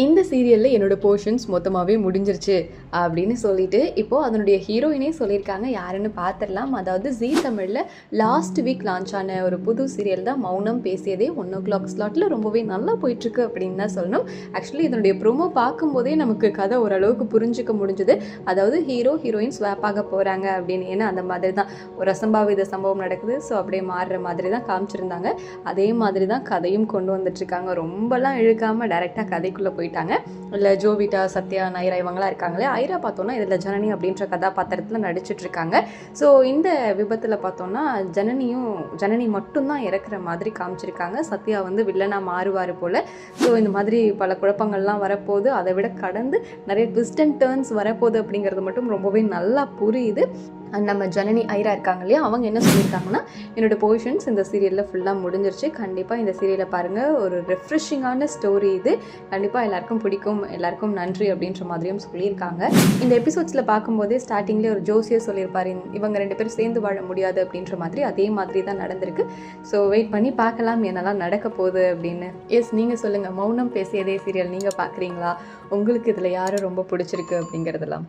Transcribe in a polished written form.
இந்த சீரியலில் என்னோடய போர்ஷன்ஸ் மொத்தமாகவே முடிஞ்சிருச்சு அப்படின்னு சொல்லிட்டு இப்போது அதனுடைய ஹீரோயினே சொல்லியிருக்காங்க. யாருன்னு பார்த்துடலாம். அதாவது ஜீ தமிழில் லாஸ்ட் வீக் லான்ச் ஆன ஒரு புது சீரியல் தான் மௌனம் பேசியதே. 1:00 ஸ்லாட்டில் ரொம்பவே நல்லா போயிட்டுருக்கு அப்படின்னு தான் சொல்லணும். ஆக்சுவலி இதனுடைய ப்ரோமோ பார்க்கும்போதே நமக்கு கதை ஓரளவுக்கு புரிஞ்சிக்க முடிஞ்சுது. அதாவது ஹீரோ ஹீரோயின் ஸ்வாப் ஆக போகிறாங்க அப்படின்னு. ஏன்னா அந்த மாதிரி தான் ஒரு அசம்பாவித சம்பவம் நடக்குது. ஸோ அப்படியே மாறுற மாதிரி தான் காமிச்சிருந்தாங்க. அதே மாதிரி தான் கதையும் கொண்டு வந்துட்டுருக்காங்க. ரொம்பலாம் இழுக்காமல் டைரெக்டாக கதைக்குள்ளே போயிட்டாங்க. இல்லை ஜோவிட்டா, சத்யா, நைரா இவங்களாம் இருக்காங்களே. ஐரா பார்த்தோன்னா இதில் ஜனனி அப்படின்ற கதாபாத்திரத்தில் நடிச்சிட்ருக்காங்க. ஸோ இந்த விபத்தில் பார்த்தோன்னா ஜனனி மட்டும்தான் இறக்குற மாதிரி காமிச்சிருக்காங்க. சத்யா வந்து வில்லனாக மாறுவார் போல். ஸோ இந்த மாதிரி பல குழப்பங்கள்லாம் வரப்போகுது. அதை விட கடந்து நிறைய ட்விஸ்ட் அண்ட் டர்ன்ஸ் வரப்போகுது அப்படிங்கிறது மட்டும் ரொம்பவே நல்லா புரியுது. நம்ம ஜனனி ஐரா இருக்காங்க இல்லையா, அவங்க என்ன சொல்லியிருக்காங்கன்னா, என்னோடய போர்ஷன்ஸ் இந்த சீரியலில் ஃபுல்லாக முடிஞ்சிருச்சு. கண்டிப்பாக இந்த சீரியலை பாருங்கள். ஒரு ரெஃப்ரெஷிங்கான ஸ்டோரி இது. கண்டிப்பாக எல்லாருக்கும் பிடிக்கும். எல்லாருக்கும் நன்றி அப்படின்ற மாதிரியும் சொல்லியிருக்காங்க. இந்த எபிசோட்ஸில் பார்க்கும்போதே ஸ்டார்டிங்லேயே ஒரு ஜோசியர் சொல்லியிருப்பார், இவங்க 2 பேரும் சேர்ந்து வாழ முடியாது அப்படின்ற மாதிரி. அதே மாதிரி தான் நடந்திருக்கு. ஸோ வெயிட் பண்ணி பார்க்கலாம் என்னெல்லாம் நடக்க போகுது அப்படின்னு. எஸ், நீங்கள் சொல்லுங்கள், மௌனம் பேசியதே சீரியல் நீங்கள் பார்க்குறீங்களா? உங்களுக்கு இதில் யாரை ரொம்ப பிடிச்சிருக்கு அப்படிங்கிறதெல்லாம்?